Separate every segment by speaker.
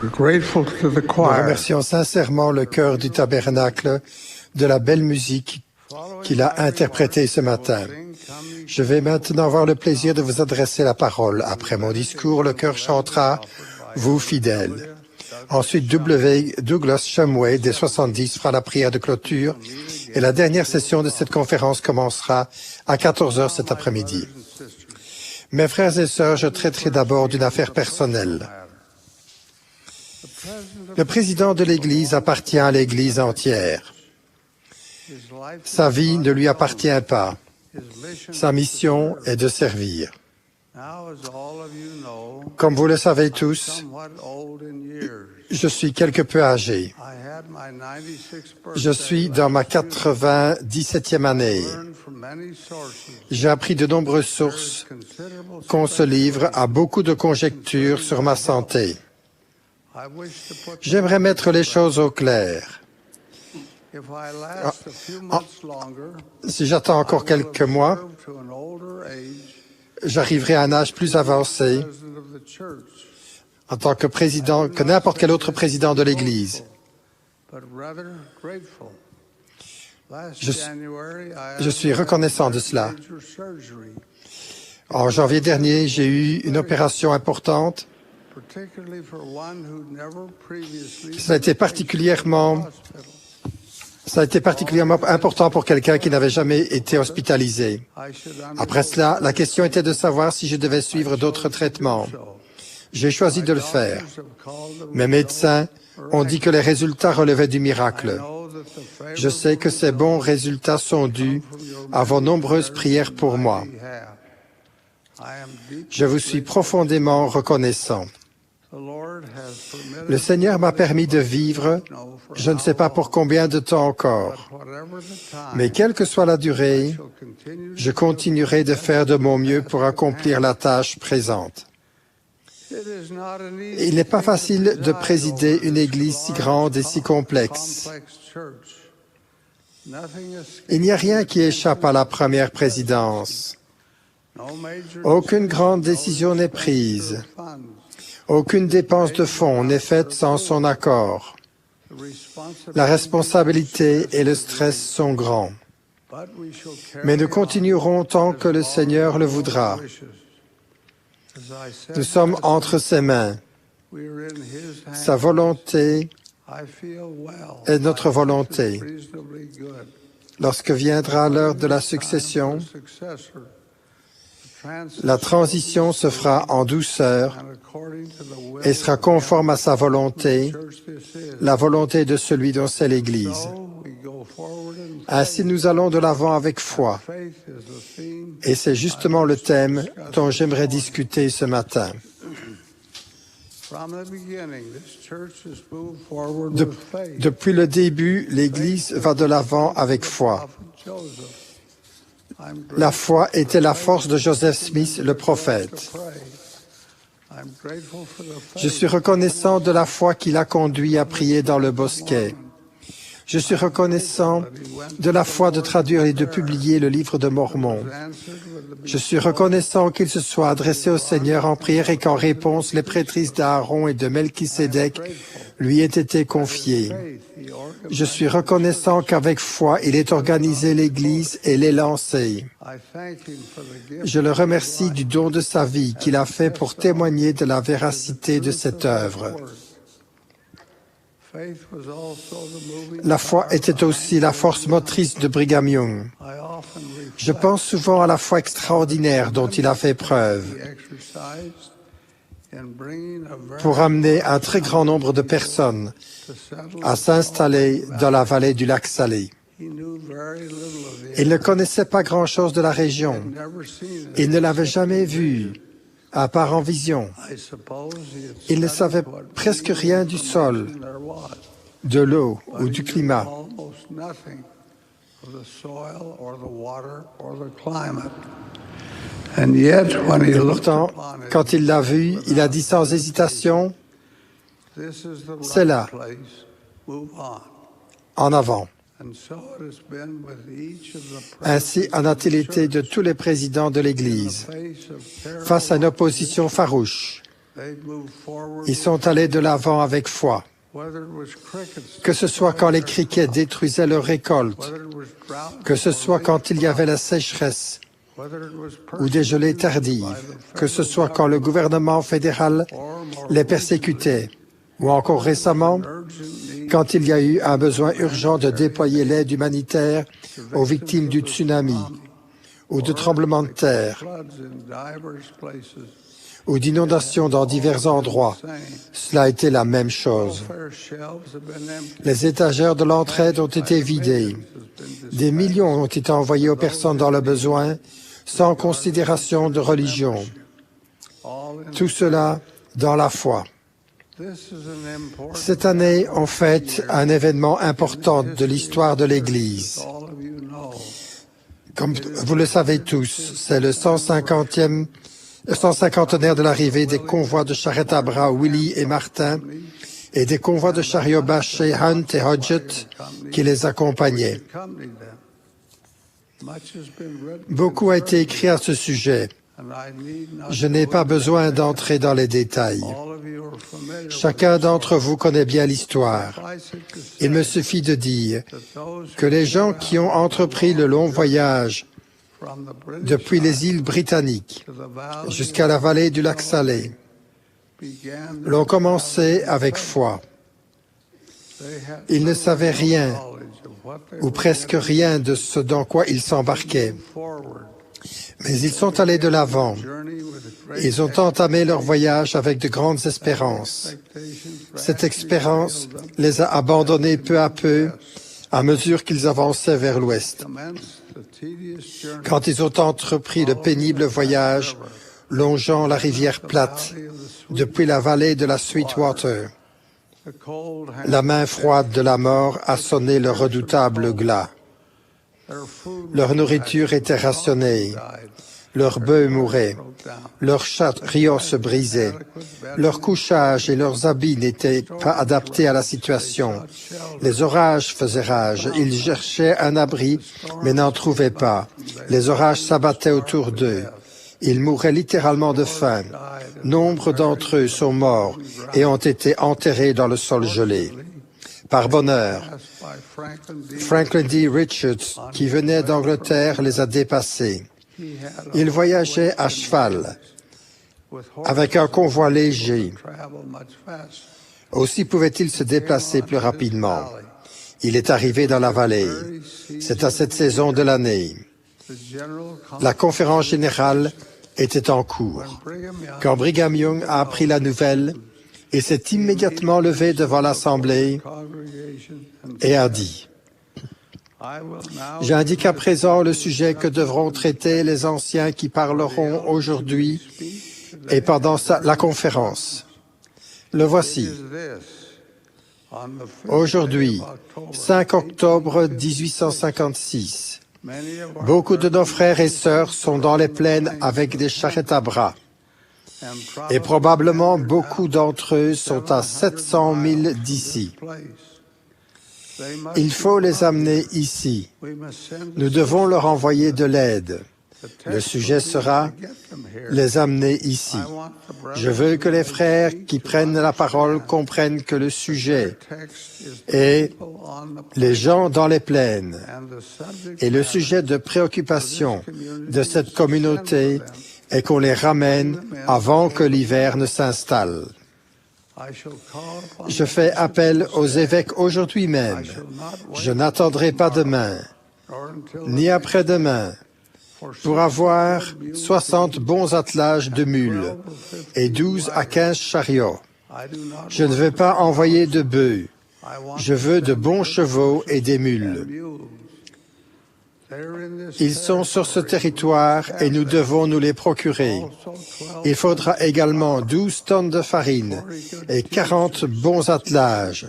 Speaker 1: We're grateful to the
Speaker 2: Nous
Speaker 1: choir
Speaker 2: remercions sincèrement le chœur du tabernacle de la belle musique qu'il a interprétée ce matin. Je vais maintenant avoir le plaisir de vous adresser la parole. Après mon discours, le chœur chantera « Vous fidèles ». Ensuite, Douglas Shumway des 70 fera la prière de clôture et la dernière session de cette conférence commencera à 14 heures cet après-midi. Mes frères et sœurs, je traiterai d'abord d'une affaire personnelle. Le président de l'Église appartient à l'Église entière. Sa vie ne lui appartient pas. Sa mission est de servir. Comme vous le savez tous, je suis quelque peu âgé. Je suis dans ma 97e année. J'ai appris de nombreuses sources qu'on se livre à beaucoup de conjectures sur ma santé. J'aimerais mettre les choses au clair. Si j'attends encore quelques mois, j'arriverai à un âge plus avancé en tant que président que n'importe quel autre président de l'Église. Je suis reconnaissant de cela. En janvier dernier, j'ai eu une opération importante. Ça a été particulièrement important pour quelqu'un qui n'avait jamais été hospitalisé. Après cela, la question était de savoir si je devais suivre d'autres traitements. J'ai choisi de le faire. Mes médecins ont dit que les résultats relevaient du miracle. Je sais que ces bons résultats sont dus à vos nombreuses prières pour moi. Je vous suis profondément reconnaissant. Le Seigneur m'a permis de vivre, je ne sais pas pour combien de temps encore, mais quelle que soit la durée, je continuerai de faire de mon mieux pour accomplir la tâche présente. Il n'est pas facile de présider une Église si grande et si complexe. Il n'y a rien qui échappe à la première présidence. Aucune grande décision n'est prise. Aucune dépense de fonds n'est faite sans son accord. La responsabilité et le stress sont grands. Mais nous continuerons tant que le Seigneur le voudra. Nous sommes entre ses mains. Sa volonté est notre volonté. Lorsque viendra l'heure de la succession, la transition se fera en douceur et sera conforme à sa volonté, la volonté de celui dont c'est l'Église. Ainsi, nous allons de l'avant avec foi. Et c'est justement le thème dont j'aimerais discuter ce matin. Depuis le début, l'Église va de l'avant avec foi. La foi était la force de Joseph Smith, le prophète. Je suis reconnaissant de la foi qui l'a conduit à prier dans le bosquet. Je suis reconnaissant de la foi de traduire et de publier le livre de Mormon. Je suis reconnaissant qu'il se soit adressé au Seigneur en prière et qu'en réponse, les prêtrises d'Aaron et de Melchisédek lui aient été confiées. Je suis reconnaissant qu'avec foi, il ait organisé l'Église et l'ait lancée. Je le remercie du don de sa vie qu'il a fait pour témoigner de la véracité de cette œuvre. La foi était aussi la force motrice de Brigham Young. Je pense souvent à la foi extraordinaire dont il a fait preuve pour amener un très grand nombre de personnes à s'installer dans la vallée du lac Salé. Il ne connaissait pas grand-chose de la région. Il ne l'avait jamais vue, à part en vision. Il ne savait presque rien du sol, de l'eau ou du climat. Et pourtant, quand il l'a vu, il a dit sans hésitation, « C'est là, en avant ». Ainsi en a-t-il été de tous les présidents de l'Église. Face à une opposition farouche, Ils sont allés de l'avant avec foi. Que ce soit quand les criquets détruisaient leurs récoltes, que ce soit quand il y avait la sécheresse ou des gelées tardives, que ce soit quand le gouvernement fédéral les persécutait, ou encore récemment, quand il y a eu un besoin urgent de déployer l'aide humanitaire aux victimes du tsunami ou de tremblements de terre ou d'inondations dans divers endroits, cela a été la même chose. Les étagères de l'entraide ont été vidées. Des millions ont été envoyés aux personnes dans le besoin, sans considération de religion. Tout cela dans la foi. Cette année, on fête un événement important de l'histoire de l'Église. Comme vous le savez tous, c'est le 150e de l'arrivée des convois de charrettes à bras Willie et Martin et des convois de chariots bâchés Hunt et Hodgett qui les accompagnaient. Beaucoup a été écrit à ce sujet. Je n'ai pas besoin d'entrer dans les détails. Chacun d'entre vous connaît bien l'histoire. Il me suffit de dire que les gens qui ont entrepris le long voyage depuis les îles britanniques jusqu'à la vallée du lac Salé l'ont commencé avec foi. Ils ne savaient rien ou presque rien de ce dans quoi ils s'embarquaient. Mais ils sont allés de l'avant. Ils ont entamé leur voyage avec de grandes espérances. Cette espérance les a abandonnés peu à mesure qu'ils avançaient vers l'ouest. Quand ils ont entrepris le pénible voyage longeant la rivière Platte depuis la vallée de la Sweetwater, la main froide de la mort a sonné le redoutable glas. Leur nourriture était rationnée, leurs bœufs mouraient, leurs chariots se brisaient, leur couchage et leurs habits n'étaient pas adaptés à la situation. Les orages faisaient rage, ils cherchaient un abri, mais n'en trouvaient pas. Les orages s'abattaient autour d'eux. Ils mouraient littéralement de faim. Nombre d'entre eux sont morts et ont été enterrés dans le sol gelé. Par bonheur, Franklin D. Richards, qui venait d'Angleterre, les a dépassés. Il voyageait à cheval, avec un convoi léger. Aussi pouvait-il se déplacer plus rapidement. Il est arrivé dans la vallée. C'est à cette saison de l'année. La conférence générale était en cours. Quand Brigham Young a appris la nouvelle, il s'est immédiatement levé devant l'Assemblée et a dit « J'indique à présent le sujet que devront traiter les anciens qui parleront aujourd'hui et pendant la conférence. Le voici. Aujourd'hui, 5 octobre 1856, beaucoup de nos frères et sœurs sont dans les plaines avec des charrettes à bras. Et probablement beaucoup d'entre eux sont à 700 000 d'ici. Il faut les amener ici. Nous devons leur envoyer de l'aide. Le sujet sera « les amener ici ». Je veux que les frères qui prennent la parole comprennent que le sujet est les gens dans les plaines et le sujet de préoccupation de cette communauté est qu'on les ramène avant que l'hiver ne s'installe. Je fais appel aux évêques aujourd'hui même. Je n'attendrai pas demain, ni après-demain, pour avoir 60 bons attelages de mules et 12 à 15 chariots. Je ne veux pas envoyer de bœufs. Je veux de bons chevaux et des mules. Ils sont sur ce territoire et nous devons nous les procurer. Il faudra également 12 tonnes de farine et 40 bons attelages,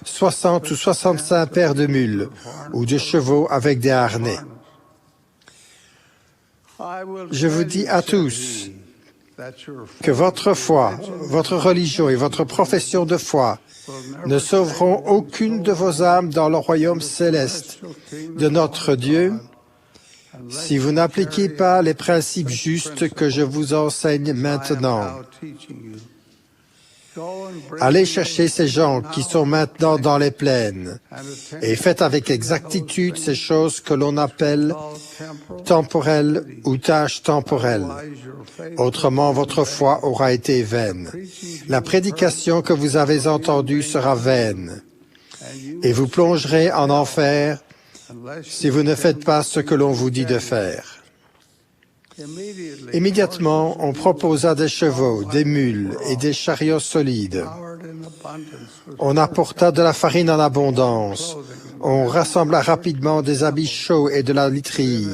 Speaker 2: 60 ou 65 paires de mules ou de chevaux avec des harnais. Je vous dis à tous que votre foi, votre religion et votre profession de foi ne sauveront aucune de vos âmes dans le royaume céleste de notre Dieu si vous n'appliquez pas les principes justes que je vous enseigne maintenant. Allez chercher ces gens qui sont maintenant dans les plaines et faites avec exactitude ces choses que l'on appelle temporelles ou tâches temporelles. Autrement, votre foi aura été vaine. La prédication que vous avez entendue sera vaine et vous plongerez en enfer si vous ne faites pas ce que l'on vous dit de faire. Immédiatement, on proposa des chevaux, des mules et des chariots solides. On apporta de la farine en abondance. On rassembla rapidement des habits chauds et de la literie.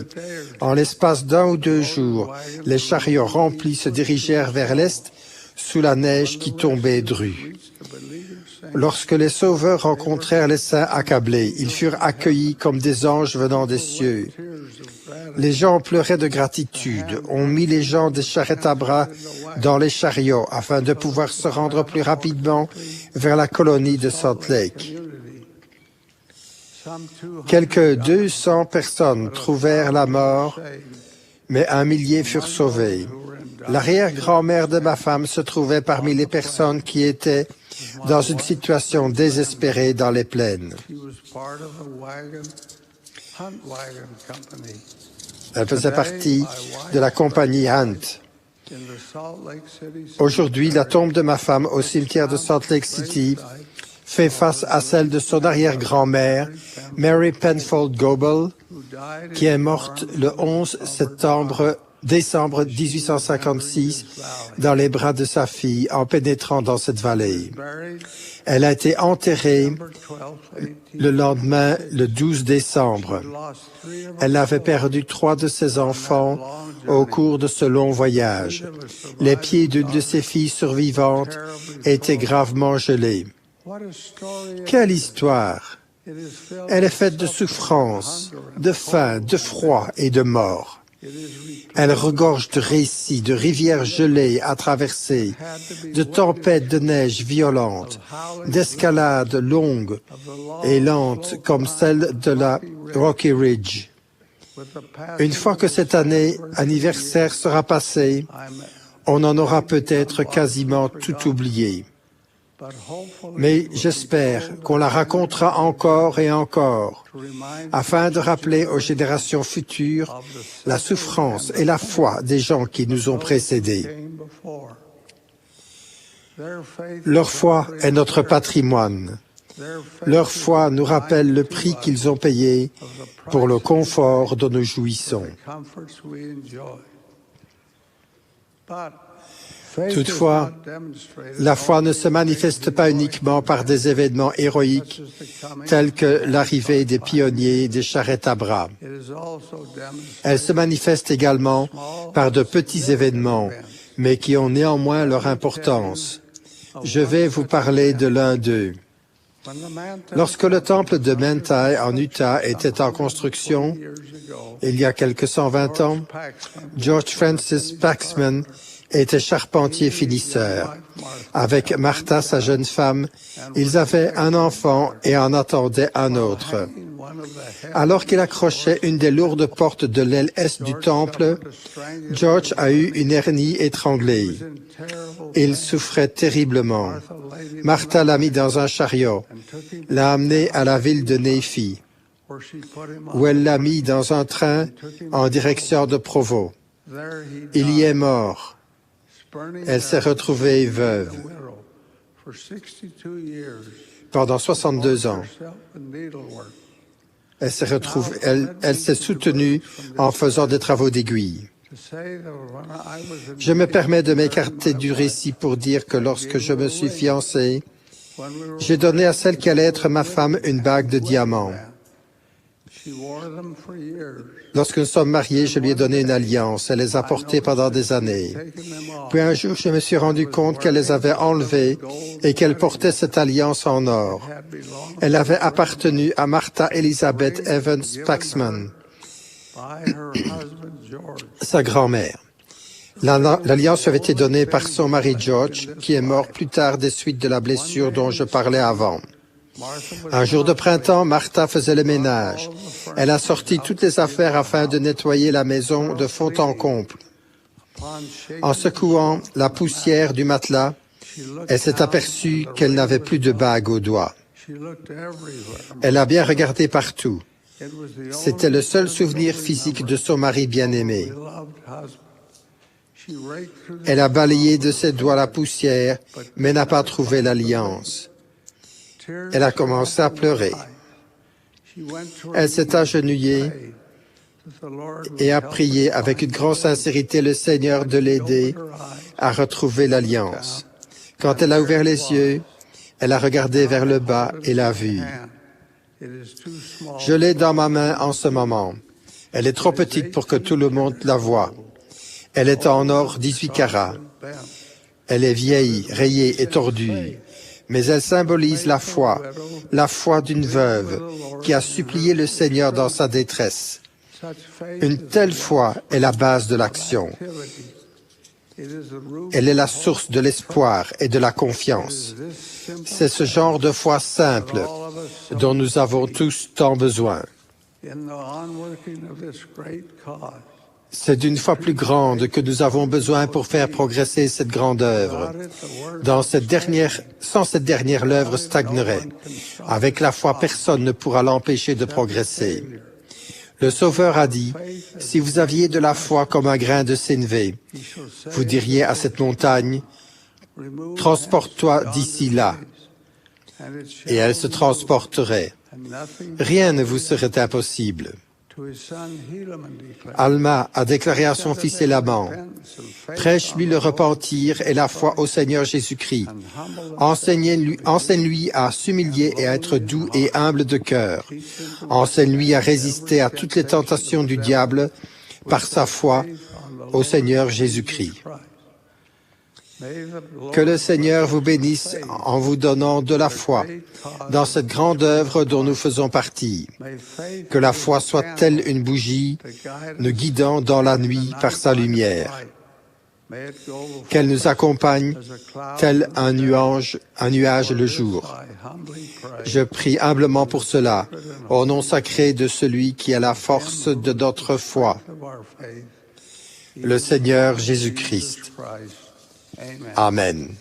Speaker 2: En l'espace d'1 ou 2 jours, les chariots remplis se dirigèrent vers l'est sous la neige qui tombait drue. Lorsque les sauveurs rencontrèrent les saints accablés, ils furent accueillis comme des anges venant des cieux. Les gens pleuraient de gratitude. On mit les gens des charrettes à bras dans les chariots afin de pouvoir se rendre plus rapidement vers la colonie de Salt Lake. Quelques 200 personnes trouvèrent la mort, mais 1 millier furent sauvés. L'arrière-grand-mère de ma femme se trouvait parmi les personnes qui étaient dans une situation désespérée dans les plaines. Elle faisait partie de la compagnie Hunt. Aujourd'hui, la tombe de ma femme au cimetière de Salt Lake City fait face à celle de son arrière-grand-mère, Mary Penfold Goebel, qui est morte le 11 décembre 1856 dans les bras de sa fille en pénétrant dans cette vallée. Elle a été enterrée le lendemain, le 12 décembre. Elle avait perdu 3 de ses enfants au cours de ce long voyage. Les pieds d'une de ses filles survivantes étaient gravement gelés. Quelle histoire! Elle est faite de souffrance, de faim, de froid et de mort. Elle regorge de récits, de rivières gelées à traverser, de tempêtes de neige violentes, d'escalades longues et lentes comme celle de la Rocky Ridge. Une fois que cette année anniversaire sera passée, on en aura peut-être quasiment tout oublié. Mais j'espère qu'on la racontera encore et encore, afin de rappeler aux générations futures la souffrance et la foi des gens qui nous ont précédés. Leur foi est notre patrimoine. Leur foi nous rappelle le prix qu'ils ont payé pour le confort dont nous jouissons. Toutefois, la foi ne se manifeste pas uniquement par des événements héroïques tels que l'arrivée des pionniers des charrettes à bras. Elle se manifeste également par de petits événements, mais qui ont néanmoins leur importance. Je vais vous parler de l'un d'eux. Lorsque le temple de Manti en Utah était en construction, il y a quelques 120 ans, George Francis Paxman était charpentier finisseur. Avec Martha, sa jeune femme, ils avaient un enfant et en attendaient un autre. Alors qu'il accrochait une des lourdes portes de l'aile est du temple, George a eu une hernie étranglée. Il souffrait terriblement. Martha l'a mis dans un chariot, l'a amené à la ville de Néphi, où elle l'a mis dans un train en direction de Provo. Il y est mort. Elle s'est retrouvée veuve. Pendant 62 ans, elle s'est soutenue en faisant des travaux d'aiguille. Je me permets de m'écarter du récit pour dire que lorsque je me suis fiancé, j'ai donné à celle qui allait être ma femme une bague de diamants. Lorsque nous sommes mariés, je lui ai donné une alliance. Elle les a portées pendant des années. Puis un jour, je me suis rendu compte qu'elle les avait enlevées et qu'elle portait cette alliance en or. Elle avait appartenu à Martha Elizabeth Evans Paxman, sa grand-mère. L'alliance avait été donnée par son mari George, qui est mort plus tard des suites de la blessure dont je parlais avant. Un jour de printemps, Martha faisait le ménage. Elle a sorti toutes les affaires afin de nettoyer la maison de fond en comble. En secouant la poussière du matelas, elle s'est aperçue qu'elle n'avait plus de bague au doigt. Elle a bien regardé partout. C'était le seul souvenir physique de son mari bien-aimé. Elle a balayé de ses doigts la poussière, mais n'a pas trouvé l'alliance. Elle a commencé à pleurer. Elle s'est agenouillée et a prié avec une grande sincérité le Seigneur de l'aider à retrouver l'alliance. Quand elle a ouvert les yeux, elle a regardé vers le bas et l'a vue. Je l'ai dans ma main en ce moment. Elle est trop petite pour que tout le monde la voie. Elle est en or 18 carats. Elle est vieille, rayée et tordue. Mais elle symbolise la foi d'une veuve qui a supplié le Seigneur dans sa détresse. Une telle foi est la base de l'action. Elle est la source de l'espoir et de la confiance. C'est ce genre de foi simple dont nous avons tous tant besoin. C'est d'une foi plus grande que nous avons besoin pour faire progresser cette grande œuvre. Sans cette dernière, l'œuvre stagnerait. Avec la foi, personne ne pourra l'empêcher de progresser. Le Sauveur a dit, « Si vous aviez de la foi comme un grain de sénévé, vous diriez à cette montagne, « Transporte-toi d'ici là. » Et elle se transporterait. Rien ne vous serait impossible. Alma a déclaré à son fils Élaman, « Prêche-lui le repentir et la foi au Seigneur Jésus-Christ. Enseigne-lui à s'humilier et à être doux et humble de cœur. Enseigne-lui à résister à toutes les tentations du diable par sa foi au Seigneur Jésus-Christ. » Que le Seigneur vous bénisse en vous donnant de la foi dans cette grande œuvre dont nous faisons partie. Que la foi soit telle une bougie, nous guidant dans la nuit par sa lumière. Qu'elle nous accompagne tel un nuage le jour. Je prie humblement pour cela, au nom sacré de celui qui a la force de notre foi, le Seigneur Jésus-Christ. Amen.